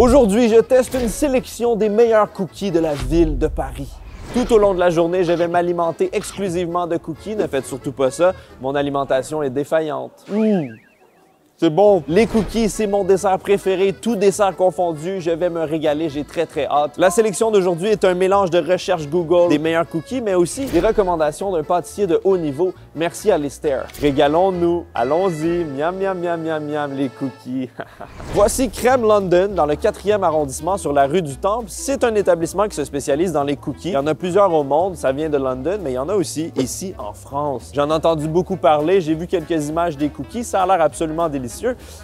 Aujourd'hui, je teste une sélection des meilleurs cookies de la ville de Paris. Tout au long de la journée, je vais m'alimenter exclusivement de cookies. Ne faites surtout pas ça, mon alimentation est défaillante. C'est bon. Les cookies, c'est mon dessert préféré, tout dessert confondu. Je vais me régaler, j'ai très hâte. La sélection d'aujourd'hui est un mélange de recherche Google, des meilleurs cookies, mais aussi des recommandations d'un pâtissier de haut niveau. Merci à Lister. Régalons-nous. Allons-y. Miam, miam, miam, miam, miam, les cookies. Voici Crème London, dans le 4e arrondissement sur la rue du Temple. C'est un établissement qui se spécialise dans les cookies. Il y en a plusieurs au monde, ça vient de London, mais il y en a aussi ici en France. J'en ai entendu beaucoup parler, j'ai vu quelques images des cookies, ça a l'air absolument délicieux.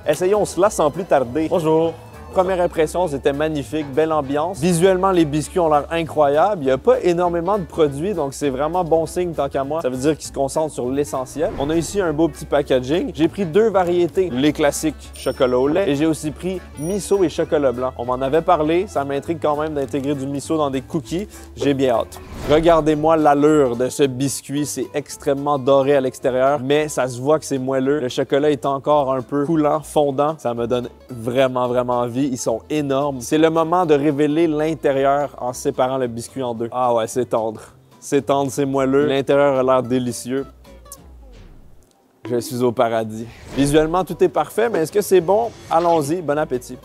Essayons cela sans plus tarder. Bonjour! Première impression, c'était magnifique, belle ambiance. Visuellement, les biscuits ont l'air incroyables. Il n'y a pas énormément de produits, donc c'est vraiment bon signe tant qu'à moi. Ça veut dire qu'ils se concentrent sur l'essentiel. On a ici un beau petit packaging. J'ai pris 2 variétés, les classiques chocolat au lait et j'ai aussi pris miso et chocolat blanc. On m'en avait parlé, ça m'intrigue quand même d'intégrer du miso dans des cookies. J'ai bien hâte. Regardez-moi l'allure de ce biscuit, c'est extrêmement doré à l'extérieur, mais ça se voit que c'est moelleux. Le chocolat est encore un peu coulant, fondant. Ça me donne vraiment envie. Ils sont énormes. C'est le moment de révéler l'intérieur en séparant le biscuit en 2. Ah ouais, c'est tendre. C'est tendre, c'est moelleux. L'intérieur a l'air délicieux. Je suis au paradis. Visuellement, tout est parfait, mais est-ce que c'est bon? Allons-y, bon appétit.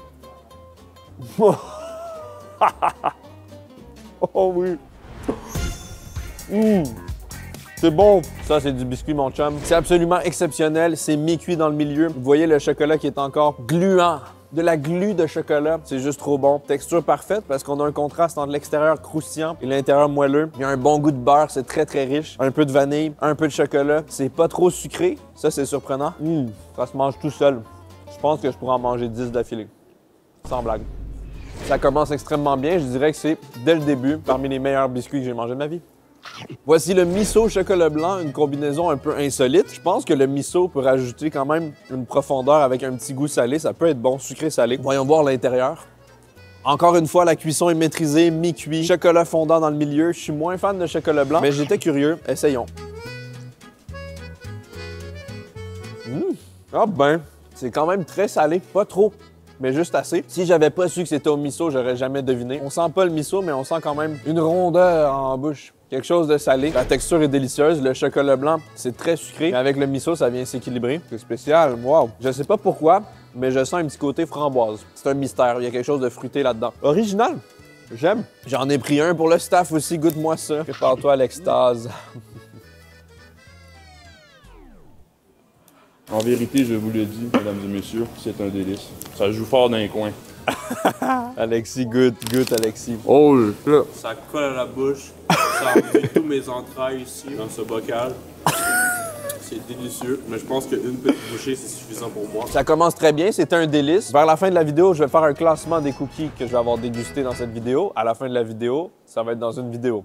Oh oui! C'est bon! Ça, c'est du biscuit, mon chum. C'est absolument exceptionnel. C'est mi-cuit dans le milieu. Vous voyez le chocolat qui est encore gluant. De la glu de chocolat, c'est juste trop bon. Texture parfaite parce qu'on a un contraste entre l'extérieur croustillant et l'intérieur moelleux. Il y a un bon goût de beurre, c'est très riche. Un peu de vanille, un peu de chocolat. C'est pas trop sucré, ça c'est surprenant. Ça se mange tout seul. Je pense que je pourrais en manger 10 d'affilée. Sans blague. Ça commence extrêmement bien, je dirais que c'est, dès le début, parmi les meilleurs biscuits que j'ai mangés de ma vie. Voici le miso chocolat blanc, une combinaison un peu insolite. Je pense que le miso peut rajouter quand même une profondeur avec un petit goût salé. Ça peut être bon, sucré-salé. Voyons voir l'intérieur. Encore une fois, la cuisson est maîtrisée, mi-cuit, chocolat fondant dans le milieu. Je suis moins fan de chocolat blanc, mais j'étais curieux. Essayons. Ah ben, c'est quand même très salé, pas trop, mais juste assez. Si j'avais pas su que c'était au miso, j'aurais jamais deviné. On sent pas le miso, mais on sent quand même une rondeur en bouche. Quelque chose de salé. La texture est délicieuse. Le chocolat blanc, c'est très sucré. Mais avec le miso, ça vient s'équilibrer. C'est spécial. Wow! Je sais pas pourquoi, mais je sens un petit côté framboise. C'est un mystère. Il y a quelque chose de fruité là-dedans. Original! J'aime. J'en ai pris un pour le staff aussi. Goûte-moi ça. Prépare-toi à l'extase. En vérité, je vous le dis, mesdames et messieurs, c'est un délice. Ça joue fort dans les coins. Alexis, goûte, Alexis. Oh, là! Ça colle à la bouche. Ça enduit tous mes entrailles ici, dans ce bocal. C'est délicieux, mais je pense qu'une petite bouchée, c'est suffisant pour moi. Ça commence très bien, c'est un délice. Vers la fin de la vidéo, je vais faire un classement des cookies que je vais avoir dégustés dans cette vidéo. À la fin de la vidéo, ça va être dans une vidéo.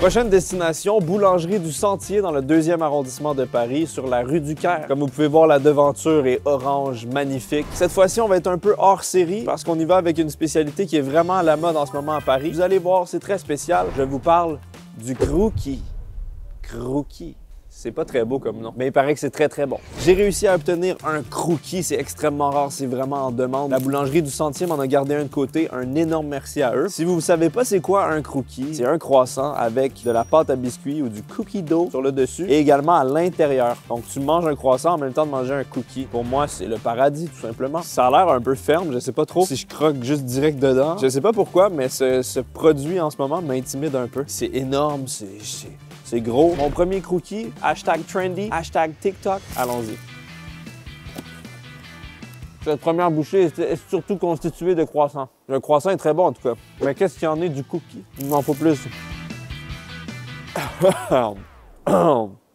Prochaine destination, boulangerie du Sentier dans le 2e arrondissement de Paris, sur la rue du Caire. Comme vous pouvez voir, la devanture est orange, magnifique. Cette fois-ci, on va être un peu hors série parce qu'on y va avec une spécialité qui est vraiment à la mode en ce moment à Paris. Vous allez voir, c'est très spécial. Je vous parle du crookie. Crookie. C'est pas très beau comme nom, mais il paraît que c'est très bon. J'ai réussi à obtenir un crookie, c'est extrêmement rare, c'est vraiment en demande. La boulangerie du Sentier m'en a gardé un de côté, un énorme merci à eux. Si vous ne savez pas c'est quoi un crookie, c'est un croissant avec de la pâte à biscuits ou du cookie dough sur le dessus et également à l'intérieur. Donc tu manges un croissant en même temps de manger un cookie. Pour moi, c'est le paradis tout simplement. Ça a l'air un peu ferme, je sais pas trop si je croque juste direct dedans. Je sais pas pourquoi, mais ce produit en ce moment m'intimide un peu. C'est énorme, c'est gros. Mon premier crookie, #trendy, #TikTok. Allons-y. Cette première bouchée est surtout constituée de croissants. Le croissant est très bon en tout cas. Mais qu'est-ce qu'il y en est du cookie? Il m'en faut plus.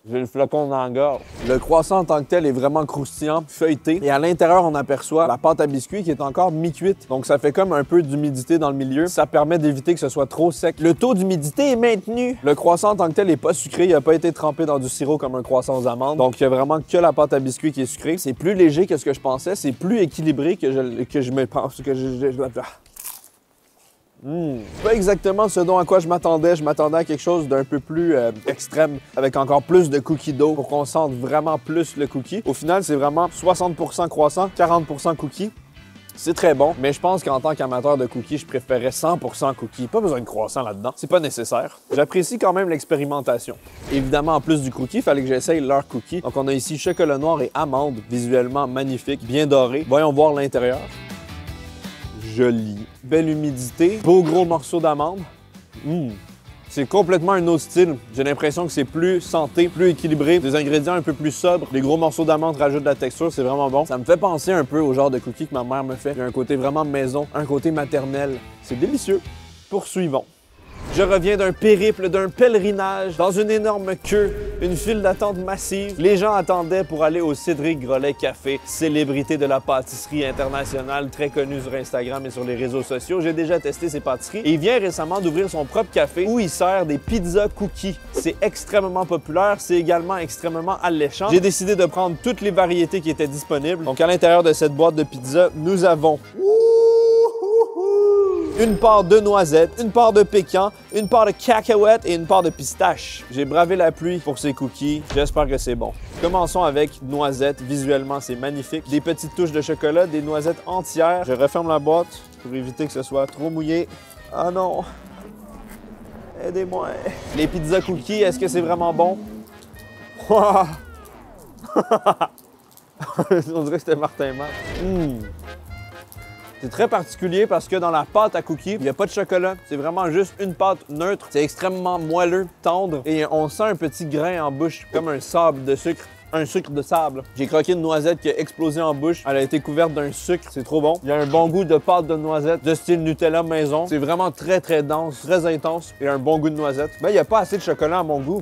J'ai le flacon dans la gorge. Le croissant en tant que tel est vraiment croustillant, feuilleté. Et à l'intérieur, on aperçoit la pâte à biscuits qui est encore mi-cuite. Donc ça fait comme un peu d'humidité dans le milieu. Ça permet d'éviter que ce soit trop sec. Le taux d'humidité est maintenu. Le croissant en tant que tel n'est pas sucré. Il n'a pas été trempé dans du sirop comme un croissant aux amandes. Donc il n'y a vraiment que la pâte à biscuits qui est sucrée. C'est plus léger que ce que je pensais. C'est plus équilibré que je me pense. Pas exactement ce dont à quoi je m'attendais. Je m'attendais à quelque chose d'un peu plus extrême, avec encore plus de cookie dough pour qu'on sente vraiment plus le cookie. Au final, c'est vraiment 60% croissant, 40% cookie. C'est très bon, mais je pense qu'en tant qu'amateur de cookies, je préférais 100% cookies. Pas besoin de croissant là-dedans. C'est pas nécessaire. J'apprécie quand même l'expérimentation. Évidemment, en plus du cookie, il fallait que j'essaye leur cookie. Donc, on a ici chocolat noir et amande, visuellement magnifique, bien doré. Voyons voir l'intérieur. Joli. Belle humidité. Beau gros morceau d'amande. C'est complètement un autre style. J'ai l'impression que c'est plus santé, plus équilibré, des ingrédients un peu plus sobres. Les gros morceaux d'amande rajoutent de la texture, c'est vraiment bon. Ça me fait penser un peu au genre de cookies que ma mère me fait. Il y a un côté vraiment maison, un côté maternel. C'est délicieux. Poursuivons. Je reviens d'un périple, d'un pèlerinage, dans une énorme queue, une file d'attente massive. Les gens attendaient pour aller au Cédric Grolet Café, célébrité de la pâtisserie internationale, très connue sur Instagram et sur les réseaux sociaux. J'ai déjà testé ces pâtisseries et il vient récemment d'ouvrir son propre café où il sert des pizzas cookies. C'est extrêmement populaire, c'est également extrêmement alléchant. J'ai décidé de prendre toutes les variétés qui étaient disponibles. Donc à l'intérieur de cette boîte de pizza, nous avons une part de noisettes, une part de pécan, une part de cacahuètes et une part de pistache. J'ai bravé la pluie pour ces cookies. J'espère que c'est bon. Commençons avec noisettes. Visuellement, c'est magnifique. Des petites touches de chocolat, des noisettes entières. Je referme la boîte pour éviter que ce soit trop mouillé. Ah non! Aidez-moi. Les pizzas cookies, est-ce que c'est vraiment bon? On dirait que c'était Martin Matt. C'est très particulier parce que dans la pâte à cookies, il n'y a pas de chocolat. C'est vraiment juste une pâte neutre. C'est extrêmement moelleux, tendre et on sent un petit grain en bouche, comme un sable de sucre. Un sucre de sable. J'ai croqué une noisette qui a explosé en bouche. Elle a été couverte d'un sucre. C'est trop bon. Il y a un bon goût de pâte de noisette de style Nutella maison. C'est vraiment très, très dense, très intense et un bon goût de noisette. Mais il n'y a pas assez de chocolat à mon goût.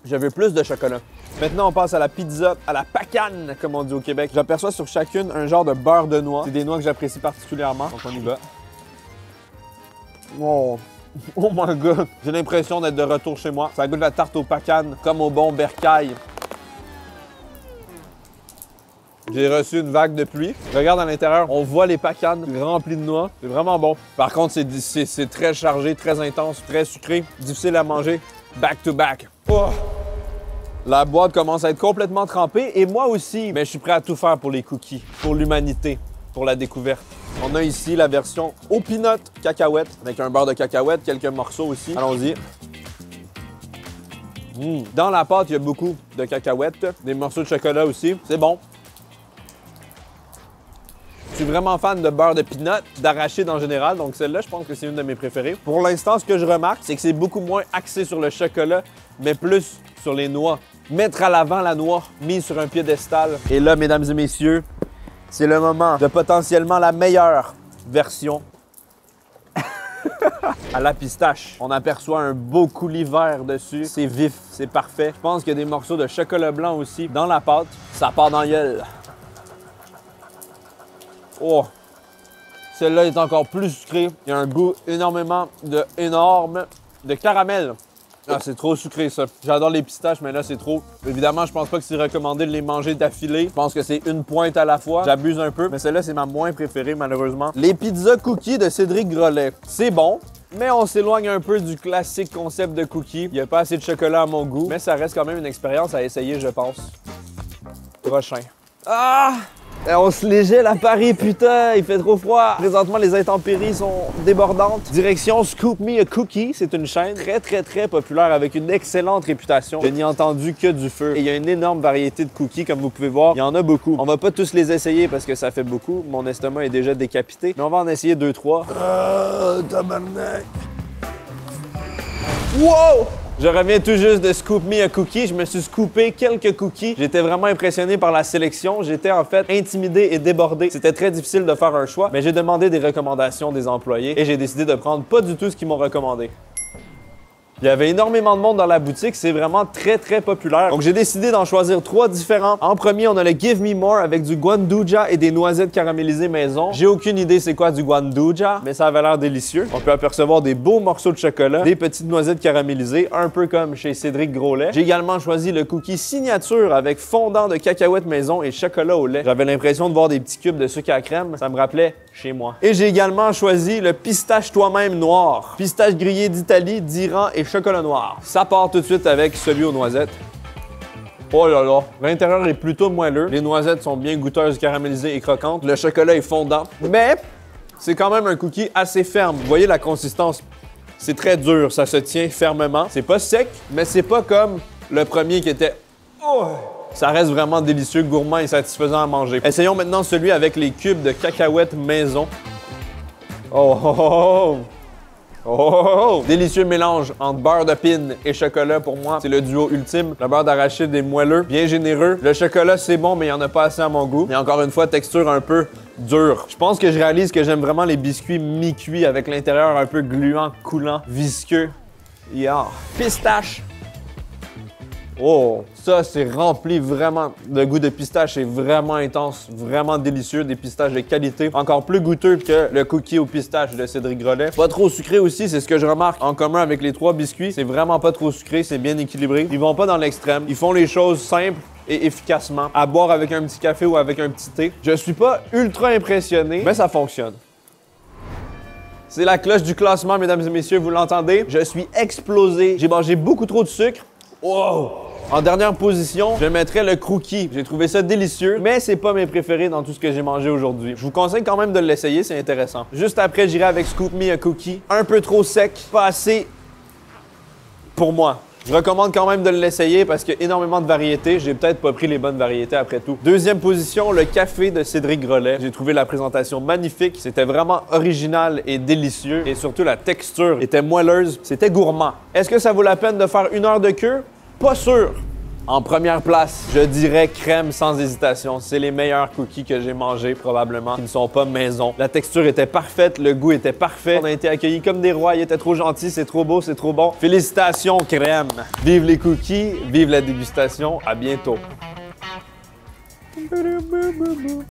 J'avais plus de chocolat. Maintenant, on passe à la pizza, à la pacane, comme on dit au Québec. J'aperçois sur chacune un genre de beurre de noix. C'est des noix que j'apprécie particulièrement. Donc, on y va. Oh my God! J'ai l'impression d'être de retour chez moi. Ça goûte la tarte aux pacanes, comme au bon bercail. J'ai reçu une vague de pluie. Regarde à l'intérieur, on voit les pacanes remplies de noix. C'est vraiment bon. Par contre, c'est très chargé, très intense, très sucré, difficile à manger. Back to back. Oh. La boîte commence à être complètement trempée et moi aussi, mais je suis prêt à tout faire pour les cookies, pour l'humanité, pour la découverte. On a ici la version au peanut cacahuète avec un beurre de cacahuète, quelques morceaux aussi. Allons-y. Dans la pâte, il y a beaucoup de cacahuètes, des morceaux de chocolat aussi. C'est bon. Je suis vraiment fan de beurre de peanut, d'arachide en général, donc celle-là, je pense que c'est une de mes préférées. Pour l'instant, ce que je remarque, c'est que c'est beaucoup moins axé sur le chocolat, mais plus sur les noix. Mettre à l'avant la noix mise sur un piédestal. Et là, mesdames et messieurs, c'est le moment de potentiellement la meilleure version à la pistache. On aperçoit un beau coulis vert dessus. C'est vif, c'est parfait. Je pense qu'il y a des morceaux de chocolat blanc aussi dans la pâte. Ça part dans la gueule. Oh! Celle-là est encore plus sucrée. Il y a un goût énorme de caramel. Ah, c'est trop sucré, ça. J'adore les pistaches, mais là, c'est trop. Évidemment, je pense pas que c'est recommandé de les manger d'affilée. Je pense que c'est une pointe à la fois. J'abuse un peu, mais celle-là, c'est ma moins préférée, malheureusement. Les pizzas cookies de Cédric Grolet. C'est bon, mais on s'éloigne un peu du classique concept de cookies. Il n'y a pas assez de chocolat à mon goût, mais ça reste quand même une expérience à essayer, je pense. Prochain. Ah! On se légèle à Paris, putain, il fait trop froid. Présentement, les intempéries sont débordantes. Direction Scoop Me a Cookie, c'est une chaîne très, très, très populaire avec une excellente réputation. Je n'y ai entendu que du feu. Et il y a une énorme variété de cookies, comme vous pouvez voir. Il y en a beaucoup. On va pas tous les essayer parce que ça fait beaucoup. Mon estomac est déjà décapité. Mais on va en essayer 2-3. Tabarnak! Wow! Je reviens tout juste de Scoop Me a Cookie. Je me suis scoopé quelques cookies. J'étais vraiment impressionné par la sélection. J'étais en fait intimidé et débordé. C'était très difficile de faire un choix, mais j'ai demandé des recommandations des employés et j'ai décidé de prendre pas du tout ce qu'ils m'ont recommandé. Il y avait énormément de monde dans la boutique, c'est vraiment très très populaire. Donc j'ai décidé d'en choisir 3 différents. En premier, on a le Give Me More avec du guandouja et des noisettes caramélisées maison. J'ai aucune idée c'est quoi du guandouja, mais ça avait l'air délicieux. On peut apercevoir des beaux morceaux de chocolat, des petites noisettes caramélisées, un peu comme chez Cédric Grolet. J'ai également choisi le cookie signature avec fondant de cacahuètes maison et chocolat au lait. J'avais l'impression de voir des petits cubes de sucre à crème, ça me rappelait chez moi. Et j'ai également choisi le pistache toi-même noir. Pistache grillé d'Italie, d'Iran et chocolat noir. Ça part tout de suite avec celui aux noisettes. Oh là là, l'intérieur est plutôt moelleux. Les noisettes sont bien goûteuses, caramélisées et croquantes. Le chocolat est fondant, mais c'est quand même un cookie assez ferme. Vous voyez la consistance? C'est très dur, ça se tient fermement. C'est pas sec, mais c'est pas comme le premier qui était... Oh! Ça reste vraiment délicieux, gourmand et satisfaisant à manger. Essayons maintenant celui avec les cubes de cacahuètes maison. Oh, oh, oh, oh. Oh, oh, oh. Délicieux mélange entre beurre de pin et chocolat pour moi. C'est le duo ultime. Le beurre d'arachide est moelleux, bien généreux. Le chocolat, c'est bon, mais il n'y en a pas assez à mon goût. Et encore une fois, texture un peu dure. Je pense que je réalise que j'aime vraiment les biscuits mi-cuits avec l'intérieur un peu gluant, coulant, visqueux. Yeah. Pistache. Oh, ça, c'est rempli vraiment. Le goût de pistache est vraiment intense, vraiment délicieux. Des pistaches de qualité, encore plus goûteux que le cookie au pistache de Cédric Grolet. Pas trop sucré aussi, c'est ce que je remarque en commun avec les 3 biscuits. C'est vraiment pas trop sucré, c'est bien équilibré. Ils vont pas dans l'extrême. Ils font les choses simples et efficacement, à boire avec un petit café ou avec un petit thé. Je suis pas ultra impressionné, mais ça fonctionne. C'est la cloche du classement, mesdames et messieurs, vous l'entendez? Je suis explosé. J'ai mangé beaucoup trop de sucre. Wow! En dernière position, je mettrais le Crookie. J'ai trouvé ça délicieux, mais c'est pas mes préférés dans tout ce que j'ai mangé aujourd'hui. Je vous conseille quand même de l'essayer, c'est intéressant. Juste après, j'irai avec Scoop Me a Cookie. Un peu trop sec, pas assez pour moi. Je recommande quand même de l'essayer parce qu'il y a énormément de variétés. J'ai peut-être pas pris les bonnes variétés après tout. Deuxième position, le café de Cédric Grolet. J'ai trouvé la présentation magnifique. C'était vraiment original et délicieux. Et surtout, la texture était moelleuse. C'était gourmand. Est-ce que ça vaut la peine de faire 1 heure de queue? Pas sûr. En première place, je dirais crème sans hésitation. C'est les meilleurs cookies que j'ai mangés probablement, qui ne sont pas maison. La texture était parfaite, le goût était parfait. On a été accueillis comme des rois, ils étaient trop gentils, c'est trop beau, c'est trop bon. Félicitations crème. Vive les cookies, vive la dégustation. À bientôt.